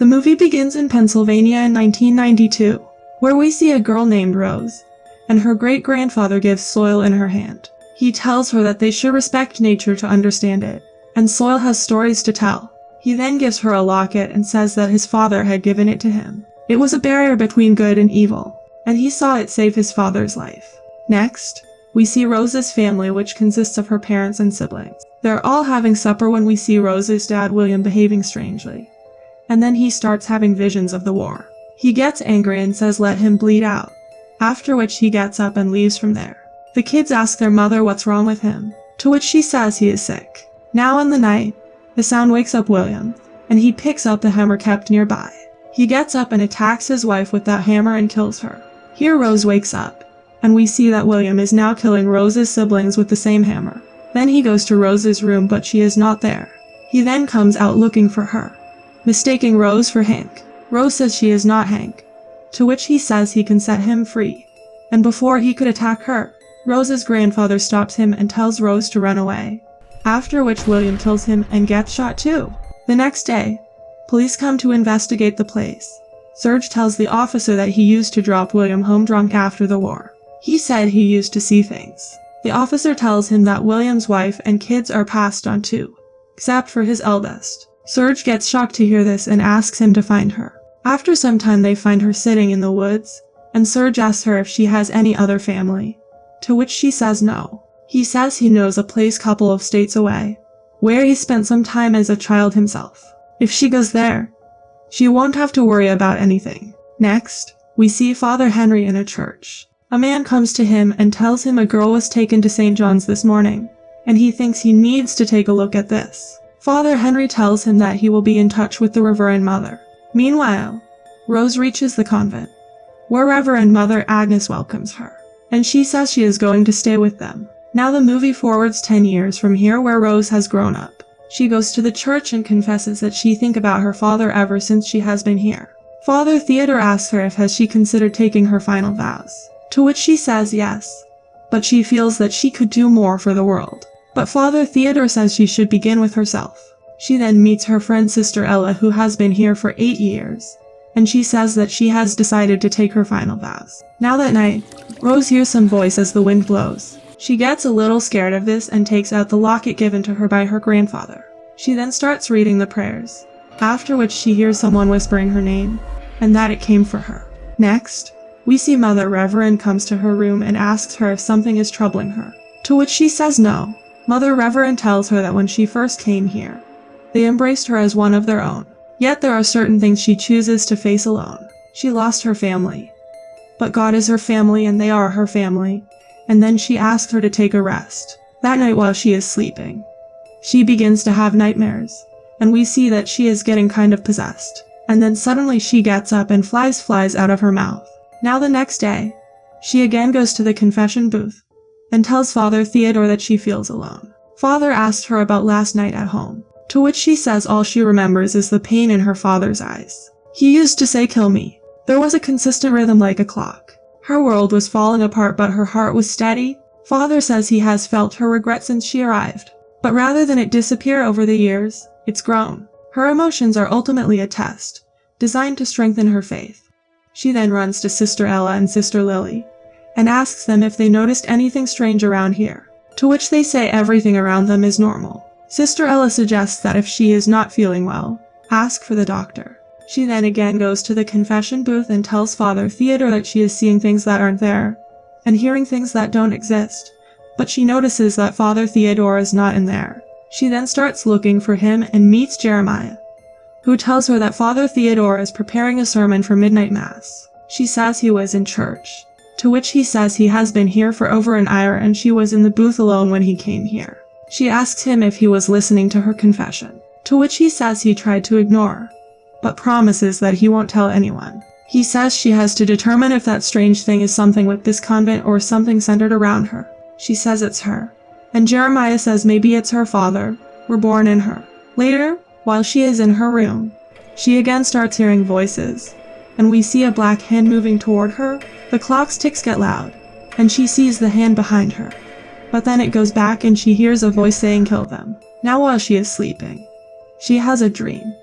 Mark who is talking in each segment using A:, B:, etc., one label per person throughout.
A: The movie begins in Pennsylvania in 1992, where we see a girl named Rose, and her great-grandfather gives soil in her hand. He tells her that they should respect nature to understand it, and soil has stories to tell. He then gives her a locket and says that his father had given it to him. It was a barrier between good and evil, and he saw it save his father's life. Next, we see Rose's family, which consists of her parents and siblings. They're all having supper when we see Rose's dad William behaving strangely, and then he starts having visions of the war. He gets angry and says let him bleed out, after which he gets up and leaves from there. The kids ask their mother what's wrong with him, to which she says he is sick. Now in the night, the sound wakes up William, and he picks up the hammer kept nearby. He gets up and attacks his wife with that hammer and kills her. Here Rose wakes up, and we see that William is now killing Rose's siblings with the same hammer. Then he goes to Rose's room, but she is not there. He then comes out looking for her, mistaking Rose for Hank. Rose says she is not Hank, to which he says he can set him free. And before he could attack her, Rose's grandfather stops him and tells Rose to run away, after which William kills him and gets shot too. The next day, police come to investigate the place. Serge tells the officer that he used to drop William home drunk after the war. He said he used to see things. The officer tells him that William's wife and kids are passed on too, except for his eldest. Serge gets shocked to hear this and asks him to find her. After some time they find her sitting in the woods, and Serge asks her if she has any other family, to which she says no. He says he knows a place couple of states away, where he spent some time as a child himself. If she goes there, she won't have to worry about anything. Next, we see Father Henry in a church. A man comes to him and tells him a girl was taken to St. John's this morning, and he thinks he needs to take a look at this. Father Henry tells him that he will be in touch with the Reverend Mother. Meanwhile, Rose reaches the convent, where Reverend Mother Agnes welcomes her, and she says she is going to stay with them. Now the movie forwards 10 years from here, where Rose has grown up. She goes to the church and confesses that she thinks about her father ever since she has been here. Father Theodore asks her if has she considered taking her final vows, to which she says yes, but she feels that she could do more for the world. But Father Theodore says she should begin with herself. She then meets her friend Sister Ella, who has been here for 8 years, and she says that she has decided to take her final vows. Now that night, Rose hears some voice as the wind blows. She gets a little scared of this and takes out the locket given to her by her grandfather. She then starts reading the prayers, after which she hears someone whispering her name, and that it came for her. Next, we see Mother Reverend comes to her room and asks her if something is troubling her, to which she says no. Mother Reverend tells her that when she first came here, they embraced her as one of their own. Yet there are certain things she chooses to face alone. She lost her family, but God is her family and they are her family. And then she asks her to take a rest. That night while she is sleeping, she begins to have nightmares, and we see that she is getting kind of possessed. And then suddenly she gets up and flies out of her mouth. Now the next day, she again goes to the confession booth and tells Father Theodore that she feels alone. Father asks her about last night at home, to which she says all she remembers is the pain in her father's eyes. He used to say, "Kill me." There was a consistent rhythm like a clock. Her world was falling apart, but her heart was steady. Father says he has felt her regret since she arrived, but rather than it disappear over the years, it's grown. Her emotions are ultimately a test, designed to strengthen her faith. She then runs to Sister Ella and Sister Lily, and asks them if they noticed anything strange around here, to which they say everything around them is normal. Sister Ella suggests that if she is not feeling well, ask for the doctor. She then again goes to the confession booth and tells Father Theodore that she is seeing things that aren't there, and hearing things that don't exist, but she notices that Father Theodore is not in there. She then starts looking for him and meets Jeremiah, who tells her that Father Theodore is preparing a sermon for midnight mass. She says he was in church, to which he says he has been here for over an hour and she was in the booth alone when he came here. She asks him if he was listening to her confession, to which he says he tried to ignore, but promises that he won't tell anyone. He says she has to determine if that strange thing is something with this convent or something centered around her. She says it's her, and Jeremiah says maybe it's her father, reborn in her. Later, while she is in her room, she again starts hearing voices, and we see a black hand moving toward her. The clock's ticks get loud, and she sees the hand behind her, but then it goes back and she hears a voice saying, "Kill them." Now while she is sleeping, she has a dream,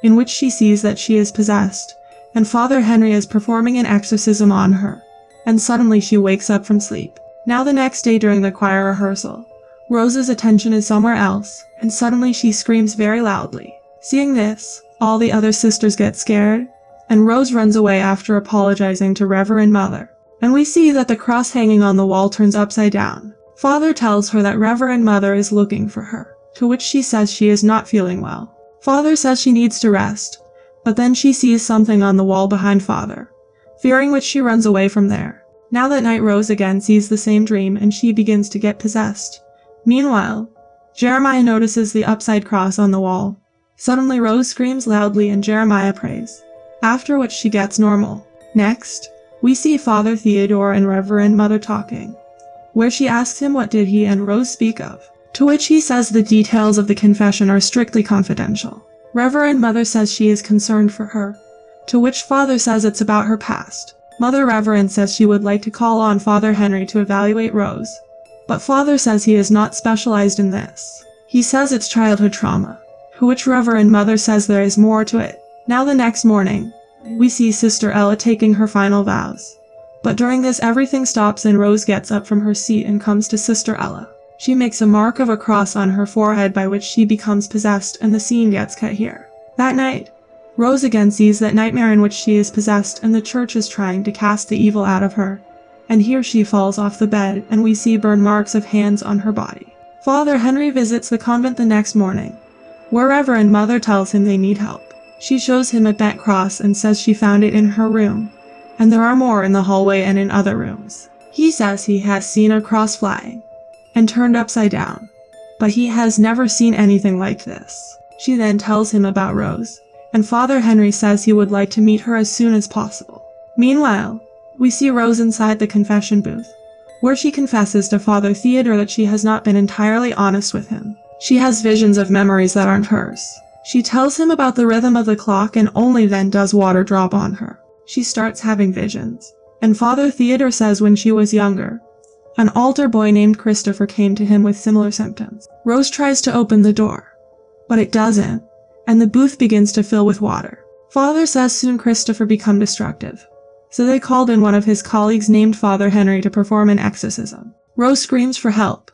A: in which she sees that she is possessed, and Father Henry is performing an exorcism on her, and suddenly she wakes up from sleep. Now the next day during the choir rehearsal, Rose's attention is somewhere else, and suddenly she screams very loudly. Seeing this, all the other sisters get scared, and Rose runs away after apologizing to Reverend Mother. And we see that the cross hanging on the wall turns upside down. Father tells her that Reverend Mother is looking for her, to which she says she is not feeling well. Father says she needs to rest, but then she sees something on the wall behind Father, fearing which she runs away from there. Now that night Rose again sees the same dream and she begins to get possessed. Meanwhile, Jeremiah notices the upside cross on the wall. Suddenly Rose screams loudly and Jeremiah prays, after which she gets normal. Next, we see Father Theodore and Reverend Mother talking, where she asks him what did he and Rose speak of, to which he says the details of the confession are strictly confidential. Reverend Mother says she is concerned for her, to which Father says it's about her past. Mother Reverend says she would like to call on Father Henry to evaluate Rose, but Father says he is not specialized in this. He says it's childhood trauma, to which Reverend Mother says there is more to it. Now the next morning, we see Sister Ella taking her final vows. But during this everything stops and Rose gets up from her seat and comes to Sister Ella. She makes a mark of a cross on her forehead by which she becomes possessed and the scene gets cut here. That night, Rose again sees that nightmare in which she is possessed and the church is trying to cast the evil out of her. And here she falls off the bed and we see burn marks of hands on her body. Father Henry visits the convent the next morning, where Reverend Mother tells him they need help. She shows him a bent cross and says she found it in her room, and there are more in the hallway and in other rooms. He says he has seen a cross flying and turned upside down, but he has never seen anything like this. She then tells him about Rose, and Father Henry says he would like to meet her as soon as possible. Meanwhile, we see Rose inside the confession booth, where she confesses to Father Theodore that she has not been entirely honest with him. She has visions of memories that aren't hers. She tells him about the rhythm of the clock and only then does water drop on her. She starts having visions, and Father Theodore says when she was younger, an altar boy named Christopher came to him with similar symptoms. Rose tries to open the door, but it doesn't, and the booth begins to fill with water. Father says soon Christopher become destructive, so they called in one of his colleagues named Father Henry to perform an exorcism. Rose screams for help,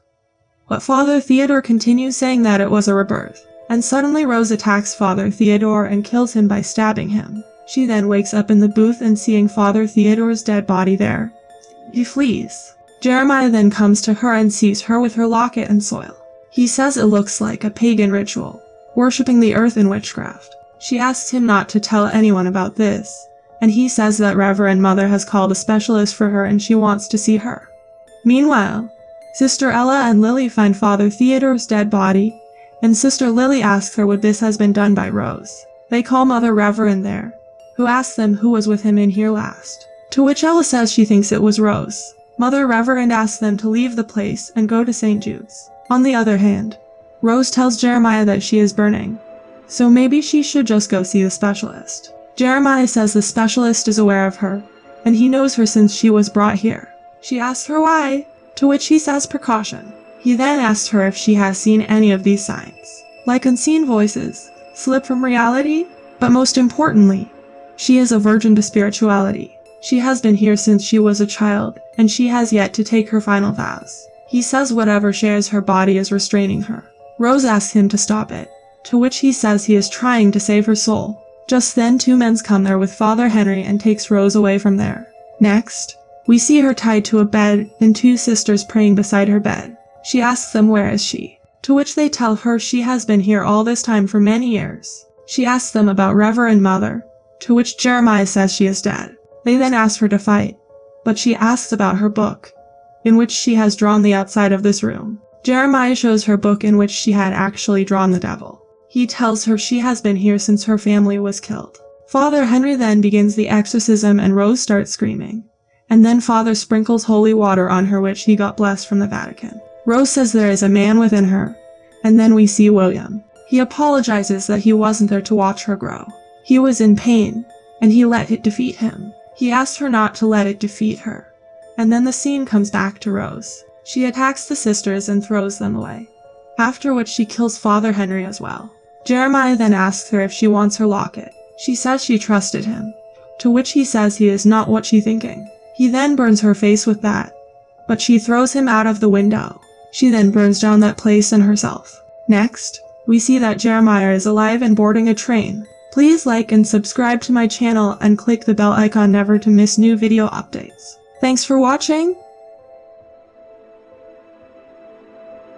A: but Father Theodore continues saying that it was a rebirth. And suddenly Rose attacks Father Theodore and kills him by stabbing him. She then wakes up in the booth and seeing Father Theodore's dead body there, he flees. Jeremiah then comes to her and sees her with her locket and soil. He says it looks like a pagan ritual, worshipping the earth in witchcraft. She asks him not to tell anyone about this, and he says that Reverend Mother has called a specialist for her and she wants to see her. Meanwhile, Sister Ella and Lily find Father Theodore's dead body, and Sister Lily asks her what this has been done by Rose. They call Mother Reverend there, who asks them who was with him in here last, to which Ella says she thinks it was Rose. Mother Reverend asks them to leave the place and go to St. Jude's. On the other hand, Rose tells Jeremiah that she is burning, so maybe she should just go see the specialist. Jeremiah says the specialist is aware of her, and he knows her since she was brought here. She asks her why, to which he says precaution. He then asks her if she has seen any of these signs, like unseen voices, slip from reality, but most importantly, she is a virgin to spirituality. She has been here since she was a child, and she has yet to take her final vows. He says whatever shares her body is restraining her. Rose asks him to stop it, to which he says he is trying to save her soul. Just then 2 men come there with Father Henry and takes Rose away from there. Next, we see her tied to a bed and 2 sisters praying beside her bed. She asks them where is she, to which they tell her she has been here all this time for many years. She asks them about Reverend Mother, to which Jeremiah says she is dead. They then ask her to fight, but she asks about her book, in which she has drawn the outside of this room. Jeremiah shows her book in which she had actually drawn the devil. He tells her she has been here since her family was killed. Father Henry then begins the exorcism and Rose starts screaming, and then Father sprinkles holy water on her which he got blessed from the Vatican. Rose says there is a man within her, and then we see William. He apologizes that he wasn't there to watch her grow. He was in pain, and he let it defeat him. He asked her not to let it defeat her. And then the scene comes back to Rose. She attacks the sisters and throws them away, after which she kills Father Henry as well. Jeremiah then asks her if she wants her locket. She says she trusted him, to which he says he is not what she's thinking. He then burns her face with that, but she throws him out of the window. She then burns down that place and herself. Next, we see that Jeremiah is alive and boarding a train. Please like and subscribe to my channel and click the bell icon never to miss new video updates. Thanks for watching.